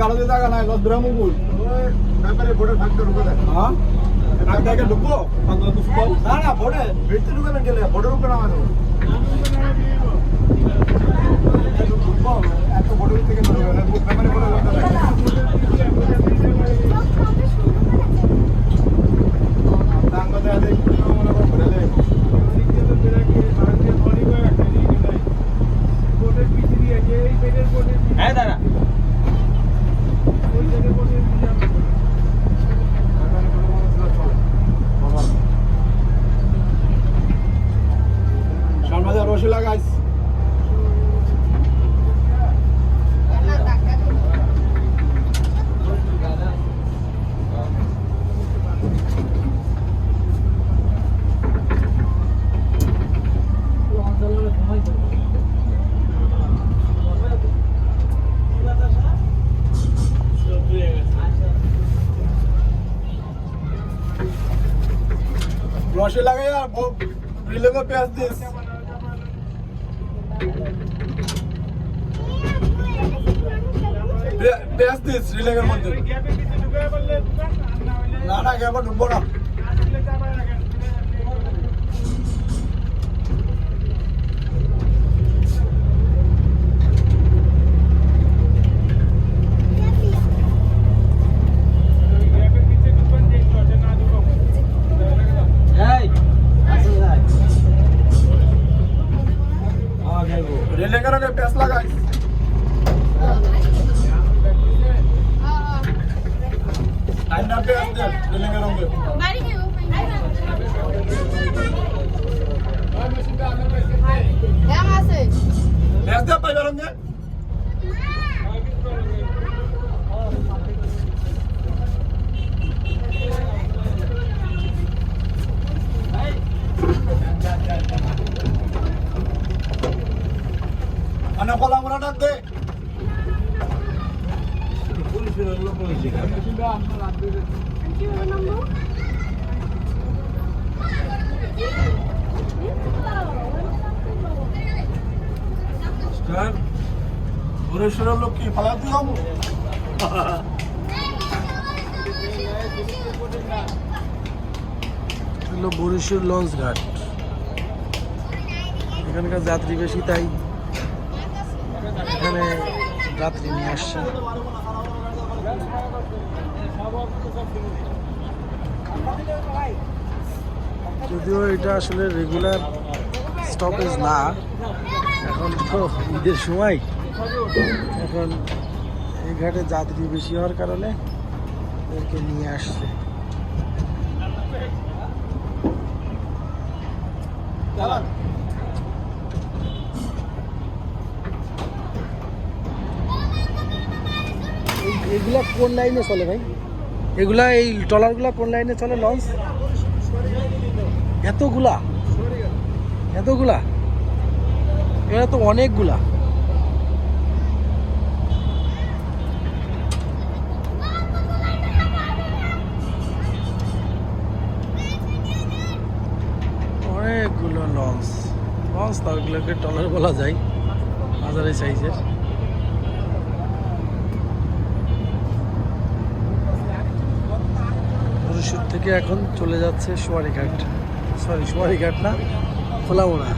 গাড়িতে জায়গা নাই লস ব্রাহ্মপুর তারপরে বোর্ডের ফাঁকটা ঢুকে দেয় হ্যাঁ আগে ঢুকবো না না বোর্ডে ভিতরে ঢুকে গেলে বোর্ডের উপরে নামা দেবো ঢুকবো এত বোর্ডের থেকে ব্যাপারে বলে দাঙ্গা দেওয়া দেখি মনে করে হ্যাঁ দাদা সামনে রসে লাগাইস রসে লাগাই আর রিলেভে পেঁয়াজ দিস পেঁয়াজ দিস রিলেভের মধ্যে না না গ্যাপে ঢুকবো না রেলের আগে পেঁয়াজ লাগাই আইনা পেঁয়াজ দে রেলের রঙে পেঁয়াজ দে পাইবার রঙে আনা কলা আমরা ডাক দে পুলিশের লোক হইছে স্টার পুলিশের লোক কি ফালাতে যাবো হলো বরিশাল লঞ্চ ঘাট এখানকার যাত্রী বেশি তাই এখানে যাত্রী নিয়ে আসছে যদিও এটা আসলে রেগুলার স্টপেজ না এখন তো ঈদের সময় এখন এই ঘাটে যাত্রী বেশি হওয়ার কারণে এদেরকে নিয়ে আসছে এগুলা কোন লাইনে চলে ভাই এগুলা এই ট্রলারগুলা কোন লাইনে চলে লঞ্চ এতগুলা এতগুলা এখানে তো অনেকগুলা অনেকগুলো লঞ্চ লঞ্চ তাও এগুলোকে ট্রলার বলা যায় মাঝারি সাইজের বরিশাল থেকে এখন চলে যাচ্ছে সোয়ারিঘাট সোয়ারিঘাট না খোলামোড়া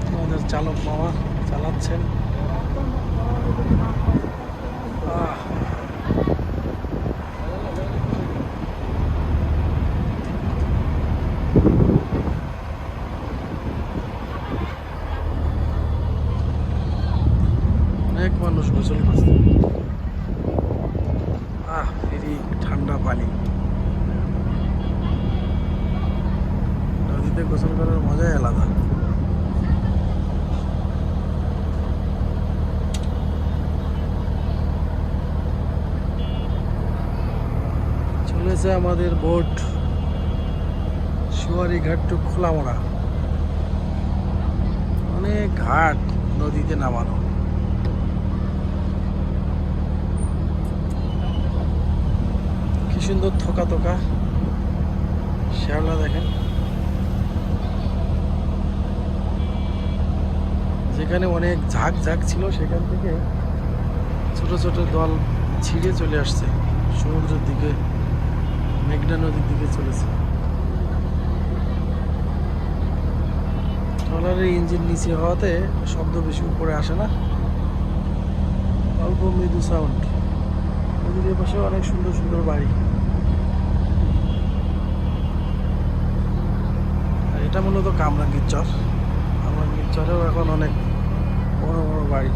আমাদের চালক মামা চালাচ্ছেন অনেক মানুষ গোসল করছে ফেরি ঠান্ডা পানি নদীতে গোসল করার মজাই আলাদা চলেছে আমাদের বোট সোয়ারিঘাট টু খোলামোড়া অনেক ঘাট নদীতে নামানো কি সুন্দর থোকা থোকা শ্যাওলা দেখেন যেখানে অনেক ঝাঁক ঝাঁক ছিল সেখান থেকে ছোট ছোট দল ছিঁড়ে চলে আসছে সমুদ্রের দিকে, মেঘনা নদীর দিকে চলেছে। ট্রলারের ইঞ্জিন নিচে হওয়াতে শব্দ বেশি উপরে আসে না, অল্প মৃদু সাউন্ড। নদীর পাশে অনেক সুন্দর সুন্দর বাড়ি। আর এটা মূলত কামরাঙ্গীর চর। কামরাঙ্গীর চরেও এখন অনেক বড় বড় বাড়ি।